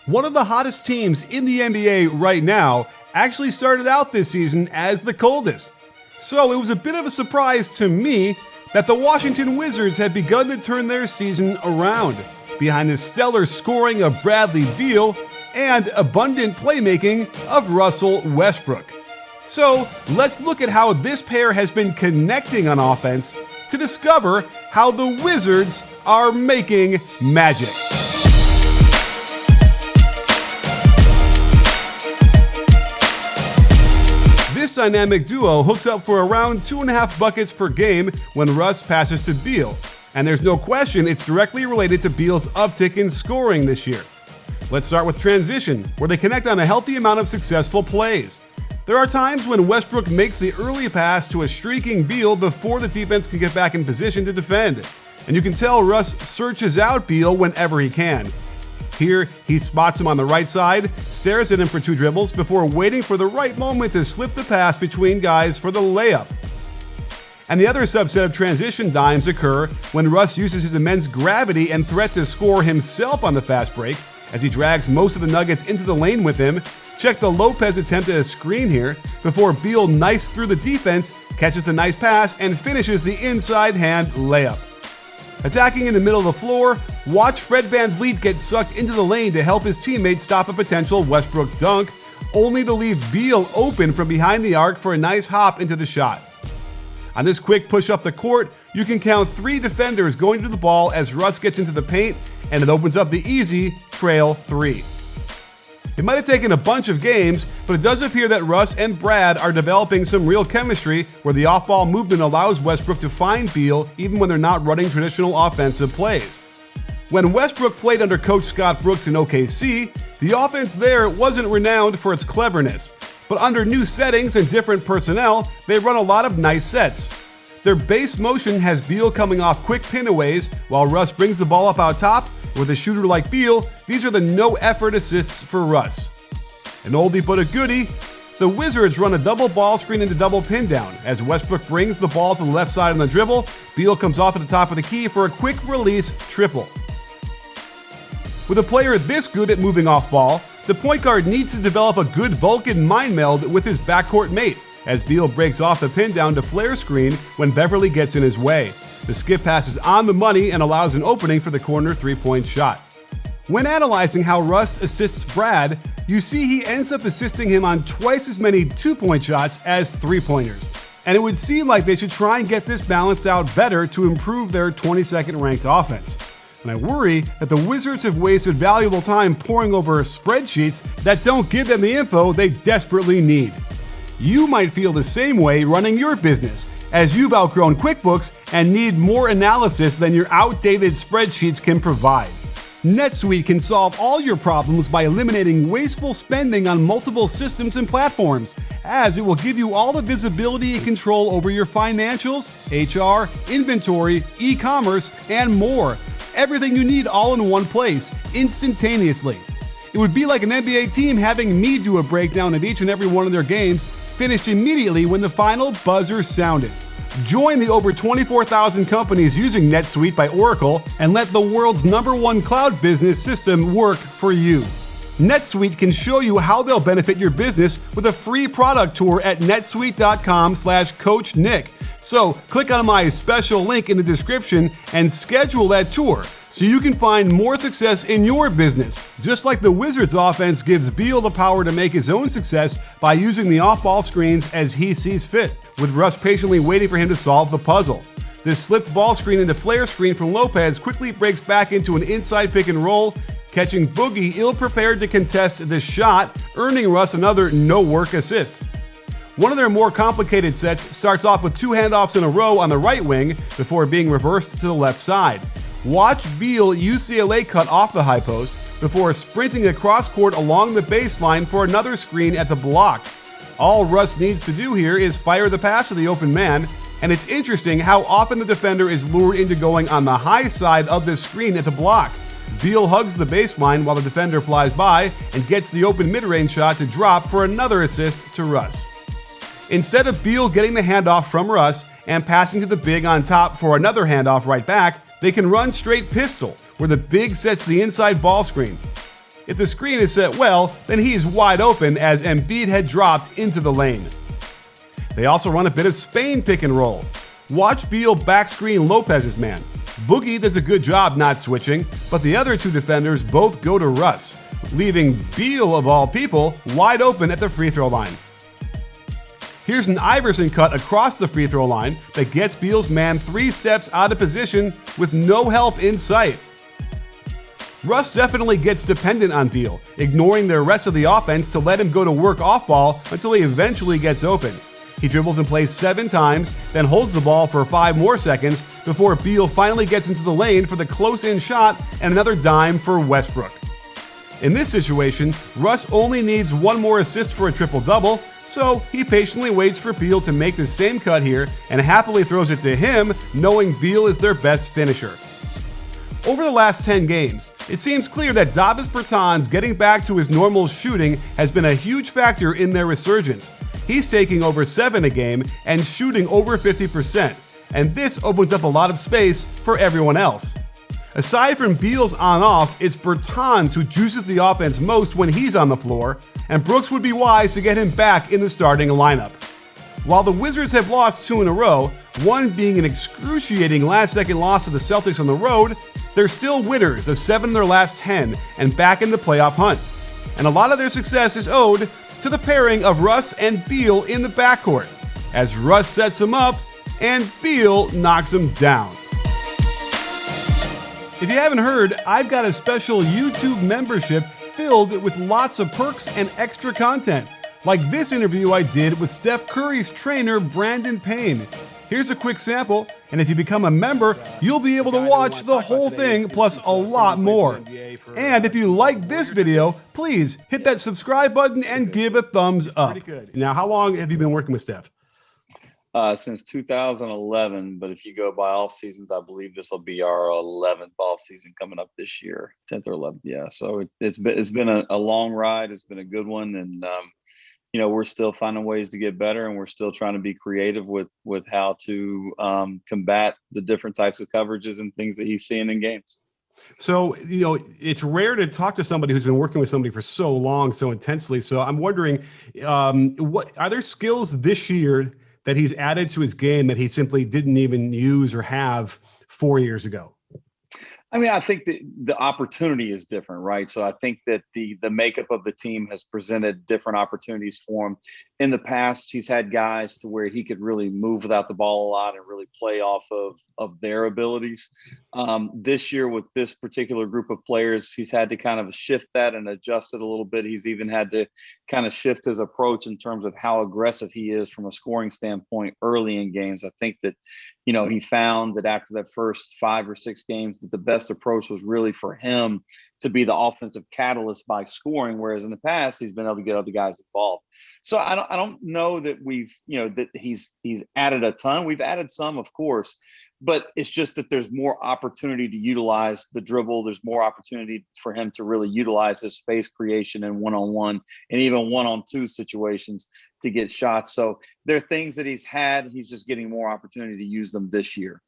One of the hottest teams in the NBA right now actually started out this season as the coldest. So it was a bit of a surprise to me that the Washington Wizards had begun to turn their season around behind the stellar scoring of Bradley Beal and abundant playmaking of Russell Westbrook. So let's look at how this pair has been connecting on offense to discover how the Wizards are making magic. This dynamic duo hooks up for around 2.5 buckets per game when Russ passes to Beal, and there's no question it's directly related to Beal's uptick in scoring this year. Let's start with transition, where they connect on a healthy amount of successful plays. There are times when Westbrook makes the early pass to a streaking Beal before the defense can get back in position to defend, and you can tell Russ searches out Beal whenever he can. Here, he spots him on the right side, stares at him for 2 dribbles before waiting for the right moment to slip the pass between guys for the layup. And the other subset of transition dimes occur when Russ uses his immense gravity and threat to score himself on the fast break as he drags most of the Nuggets into the lane with him. Check the Lopez attempt at a screen here before Beal knifes through the defense, catches the nice pass, and finishes the inside hand layup. Attacking in the middle of the floor, watch Fred VanVleet get sucked into the lane to help his teammates stop a potential Westbrook dunk, only to leave Beal open from behind the arc for a nice hop into the shot. On this quick push up the court, you can count 3 defenders going to the ball as Russ gets into the paint, and it opens up the easy trail 3. It might have taken a bunch of games, but it does appear that Russ and Brad are developing some real chemistry where the off-ball movement allows Westbrook to find Beal even when they're not running traditional offensive plays. When Westbrook played under coach Scott Brooks in OKC, the offense there wasn't renowned for its cleverness, but under new settings and different personnel, they run a lot of nice sets. Their base motion has Beal coming off quick pin-aways while Russ brings the ball up out top. With a shooter like Beal, these are the no-effort assists for Russ. An oldie but a goodie, the Wizards run a double ball screen into double pin down. As Westbrook brings the ball to the left side on the dribble, Beal comes off at the top of the key for a quick release triple. With a player this good at moving off ball, the point guard needs to develop a good Vulcan mind meld with his backcourt mate, as Beal breaks off the pin down to flare screen when Beverly gets in his way. The skip pass is on the money and allows an opening for the corner 3-point shot. When analyzing how Russ assists Brad, you see he ends up assisting him on twice as many 2-point shots as 3-pointers. And it would seem like they should try and get this balanced out better to improve their 22nd ranked offense. And I worry that the Wizards have wasted valuable time poring over spreadsheets that don't give them the info they desperately need. You might feel the same way running your business, as you've outgrown QuickBooks and need more analysis than your outdated spreadsheets can provide. Netsuite can solve all your problems by eliminating wasteful spending on multiple systems and platforms, as it will give you all the visibility and control over your financials, HR, inventory, e-commerce, and more. Everything you need all in one place, instantaneously. It would be like an NBA team having me do a breakdown of each and every one of their games, finished immediately when the final buzzer sounded. Join the over 24,000 companies using NetSuite by Oracle and let the world's #1 cloud business system work for you. NetSuite can show you how they'll benefit your business with a free product tour at netsuite.com/CoachNick. So click on my special link in the description and schedule that tour so you can find more success in your business, just like the Wizards offense gives Beal the power to make his own success by using the off-ball screens as he sees fit, with Russ patiently waiting for him to solve the puzzle. This slipped ball screen into flare screen from Lopez quickly breaks back into an inside pick and roll, catching Boogie ill-prepared to contest the shot, earning Russ another no-work assist. One of their more complicated sets starts off with 2 handoffs in a row on the right wing before being reversed to the left side. Watch Beal UCLA cut off the high post before sprinting across court along the baseline for another screen at the block. All Russ needs to do here is fire the pass to the open man, and it's interesting how often the defender is lured into going on the high side of the screen at the block. Beal hugs the baseline while the defender flies by and gets the open mid-range shot to drop for another assist to Russ. Instead of Beal getting the handoff from Russ and passing to the big on top for another handoff right back, they can run straight pistol, where the big sets the inside ball screen. If the screen is set well, then he's wide open as Embiid had dropped into the lane. They also run a bit of Spain pick and roll. Watch Beal backscreen Lopez's man. Boogie does a good job not switching, but the other two defenders both go to Russ, leaving Beal, of all people, wide open at the free throw line. Here's an Iverson cut across the free throw line that gets Beal's man 3 steps out of position with no help in sight. Russ definitely gets dependent on Beal, ignoring the rest of the offense to let him go to work off ball until he eventually gets open. He dribbles and plays 7 times, then holds the ball for 5 more seconds before Beal finally gets into the lane for the close-in shot and another dime for Westbrook. In this situation, Russ only needs 1 more assist for a triple-double, so he patiently waits for Beal to make the same cut here and happily throws it to him, knowing Beal is their best finisher. Over the last 10 games, it seems clear that Davis Bertans getting back to his normal shooting has been a huge factor in their resurgence. He's taking over 7 a game and shooting over 50%, and this opens up a lot of space for everyone else. Aside from Beal's on-off, it's Bertans who juices the offense most when he's on the floor, and Brooks would be wise to get him back in the starting lineup. While the Wizards have lost 2 in a row, one being an excruciating last-second loss to the Celtics on the road, they're still winners of 7 of their last 10 and back in the playoff hunt. And a lot of their success is owed to the pairing of Russ and Beal in the backcourt, as Russ sets him up and Beal knocks him down. If you haven't heard, I've got a special YouTube membership filled with lots of perks and extra content, like this interview I did with Steph Curry's trainer, Brandon Payne. Here's a quick sample, and if you become a member, you'll be able to watch the whole thing plus a lot more. And if you like this video, please hit that subscribe button and give a thumbs up. Now, how long have you been working with Steph? Since 2011, but if you go by off seasons, I believe this will be our 11th off season coming up this year, 10th or 11th. Yeah, so it's been a long ride. It's been a good one, and we're still finding ways to get better, and we're still trying to be creative with how to combat the different types of coverages and things that he's seeing in games. So, it's rare to talk to somebody who's been working with somebody for so long, so intensely. So I'm wondering, what are there skills this year that he's added to his game that he simply didn't even use or have 4 years ago? I mean, I think that the opportunity is different, right? So I think that the makeup of the team has presented different opportunities for him. In the past, he's had guys to where he could really move without the ball a lot and really play off of their abilities. This year with this particular group of players, he's had to kind of shift that and adjust it a little bit. He's even had to kind of shift his approach in terms of how aggressive he is from a scoring standpoint early in games. I think that, he found that after that first 5 or 6 games that the best approach was really for him to be the offensive catalyst by scoring, whereas in the past he's been able to get other guys involved. So I don't know that we've that he's added a ton. We've added some, of course, but it's just that there's more opportunity to utilize the dribble. There's more opportunity for him to really utilize his space creation and one-on-one and even one-on-2 situations to get shots. So there are things that he's just getting more opportunity to use them this year.